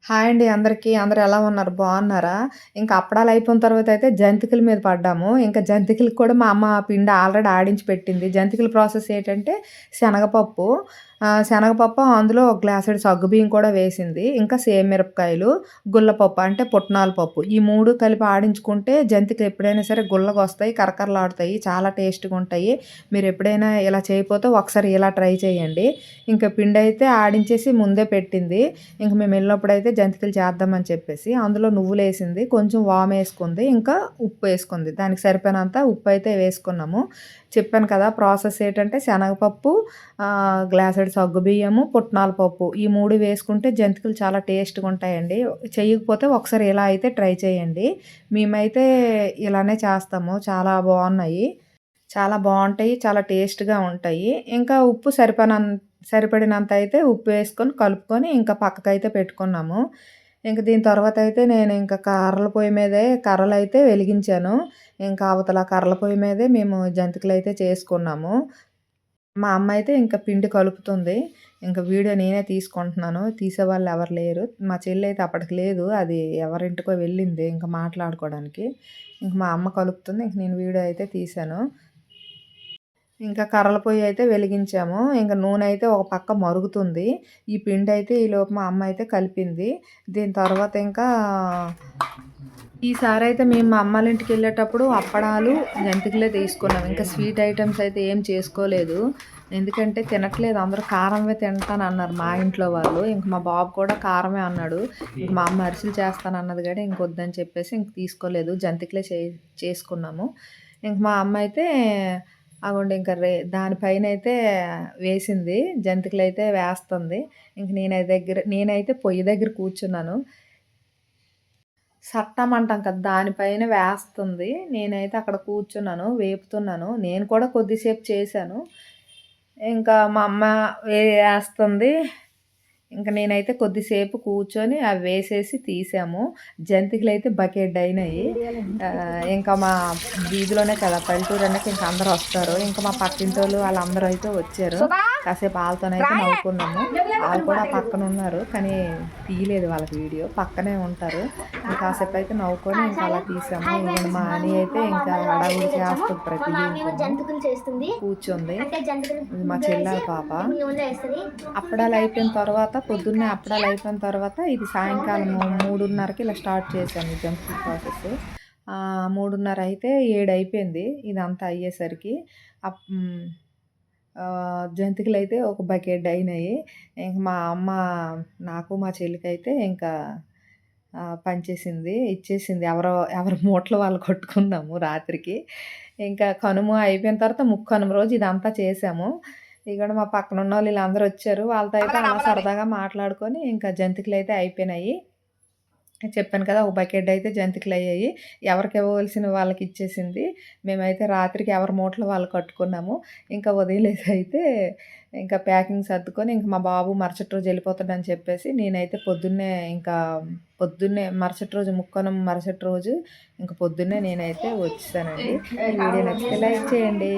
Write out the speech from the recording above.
Hi అండి అందరికీ. అందరూ ఎలా ఉన్నారు? బాగున్నారా? ఇంక అప్పడాలు అయిపోయిన తర్వాత అయితే జంతికల మీద పడ్డాము. ఇంకా జంతికలకి కూడా మా అమ్మ పిండి ఆల్రెడీ ఆడించి పెట్టింది. జంతికల ప్రాసెస్ ఏంటంటే శనగపప్పు, శనగపప్పు అందులో ఒక గ్లాసెడు సగ్గుబియ్యం కూడా వేసింది. ఇంకా సేమిరపకాయలు, గుల్లపప్పు అంటే పుట్నాల పప్పు. ఈ 3 కలిపి ఆడించుకుంటే జంతికలు ఎప్పుడైనా సరే గుల్లగొస్తాయి, కరకరలాడుతాయి. చాలా టేస్ట్‌గుంటాయి. మీరెప్పుడైనా ఇలా చేయకపోతే ఒకసారి ఇలా ట్రై చేయండి. ఇంక పిండయితే ఆడించేసి ముందే పెట్టింది. ఇంక మేమెళ్ళినప్పుడైతే జంతికలు చేద్దామని చెప్పేసి అందులో నువ్వులేసింది, కొంచెం వామేసుకుంది, ఇంకా ఉప్పేసుకుంది. దానికి సరిపోయినంత ఉప్పయితే వేసుకున్నాము. చెప్పాను కదా! ప్రాసెస్ ఏంటంటే శనగపప్పు, గ్లాసెడు సగ్గుబియ్యము, పుట్నాల పప్పు ఈ 3 వేసుకుంటే జంతికలు చాలా టేస్ట్‌గుంటాయండి. చెయ్యకపోతే ఒకసారి ఇలా అయితే ట్రై చేయండి. మేమైతే ఇలానే చేస్తాము. చాలా బావున్నాయి. చాలా బావుంటాయి. చాలా టేస్ట్‌గా ఉంటాయి. ఇంకా ఉప్పు సరిపడినంత అయితే ఉప్పు వేసుకొని కలుపుకొని ఇంకా పక్కకైతే పెట్టుకున్నాము. ఇంక దీని తర్వాతయితే నేను ఇంకా కర్రల పొయ్యి మీదే కర్రలైతే వెలిగించాను. ఇంకా అవతల కర్రల పొయ్యి మీదే మేము జంతికలైతే చేసుకున్నాము. మా అమ్మ అయితే ఇంకా పిండి కలుపుతుంది. ఇంక వీడియో నేనే తీసుకుంటున్నాను. తీసేవాళ్ళు ఎవరు లేరు. మా చెల్లయితే అప్పటికి లేదు. అది ఎవరింటికో వెళ్ళింది ఇంక మాట్లాడుకోవడానికి. ఇంక మా అమ్మ కలుపుతుంది. ఇంక నేను వీడియో అయితే తీశాను. ఇంకా కర్రల పొయ్యి అయితే వెలిగించాము. ఇంక నూనె అయితే ఒక పక్క మరుగుతుంది. ఈ పిండయితే ఈలోపు మా అమ్మ అయితే కలిపింది. దీని తర్వాత ఇంకా ఈసారైతే మేము మా అమ్మాళ్ళ ఇంటికెళ్ళేటప్పుడు అప్పడాలు, జంతికలే తీసుకున్నాం. ఇంకా స్వీట్ ఐటెమ్స్ అయితే ఏం చేసుకోలేదు. ఎందుకంటే తినట్లేదు అందరూ కారమే తింటానన్నారు మా ఇంట్లో వాళ్ళు. ఇంక మా బాబు కూడా కారమే అన్నాడు. ఇంక మా అమ్మ అరిసెలు చేస్తానన్నది గాని ఇంకొద్దని చెప్పేసి ఇంక తీసుకోలేదు. జంతికలే చేసుకున్నాము. ఇంక మా అమ్మ అయితే అగోండి ఇంక దానిపైనైతే వేసింది. జంతికలైతే వేస్తుంది. ఇంక నేనైతే పొయ్యి దగ్గర కూర్చున్నాను. సట్టం అంటాం కదా! దానిపైన వేస్తుంది. నేనైతే అక్కడ కూర్చున్నాను, వేపుతున్నాను. నేను కూడా కొద్దిసేపు చేశాను. ఇంకా మా అమ్మ ఏస్తుంది. ఇంక నేనైతే కొద్దిసేపు కూర్చొని అవి వేసేసి తీసాము. జంతికలైతే బకెడయినాయి. ఇంకా మా వీధిలోనే కదా పల్లెటూరు అన్నాక ఇంక అందరూ వస్తారు. ఇంకా మా పక్కింటోళ్ళు వాళ్ళందరూ అయితే వచ్చారు. కాసేపు ఆళ్ళతోనైతే నవ్వుకున్నాము. వాళ్ళు కూడా పక్కనున్నారు. కానీ తీయలేదు వాళ్ళకి వీడియో. పక్కనే ఉంటారు. కాసేపు అయితే నవ్వుకొని ఇంకా అలా తీసాము. ఇగోండి మా అని అయితే ఇంకా హడావుడి చేస్తుంది ప్రతిదీ కూర్చుంది. ఇది మా చెల్లెల పాప. అప్పడాలు అయిపోయిన తర్వాత పొద్దున్నే అప్పడాలు అయిపోయిన తర్వాత ఇది సాయంకాలము 3:30కి ఇలా స్టార్ట్ చేశాను ఈ జంతికల ప్రాసెస్. 3:30 అయితే 7 అయిపోయింది ఇదంతా అయ్యేసరికి. అప్ హ్మ్. జంతికలైతే ఒక బకెట్ అయినాయి. ఇంక మా అమ్మ నాకు మా చెల్లికైతే ఇంకా పంచేసింది, ఇచ్చేసింది. ఎవరి మూటలు వాళ్ళు కొట్టుకున్నాము రాత్రికి. ఇంకా కనుమ అయిపోయిన తర్వాత ముక్కనుమ రోజు ఇదంతా చేసాము. ఇగోండి మా పక్కనున్నోళ్ళు ఈళ్ళందరూ వచ్చారు. వాళ్ళతో అయితే అలా సరదాగా మాట్లాడుకొని ఇంకా జంతికలైతే అయిపోయినాయి. చెప్పాను కదా! ఒక బకెట్ అయితే జంతికలయ్యాయి. ఎవరికివ్వవలసిన వాళ్ళకిచ్చేసింది. మేమైతే రాత్రికి ఎవరి మూటలు వాళ్ళు కట్టుకున్నాము. ఇంకా ఉదయం లేసైతే ఇంకా ప్యాకింగ్ సర్దుకొని ఇంక మా బాబు మరుసటి రోజు వెళ్ళిపోతాడని చెప్పేసి నేనైతే పొద్దున్నే మరుసటి రోజు మరుసటి రోజు ఇంక పొద్దున్నే నేనైతే వచ్చేసానండి. ఈ వీడియో నచ్చితే లైక్ చేయండి.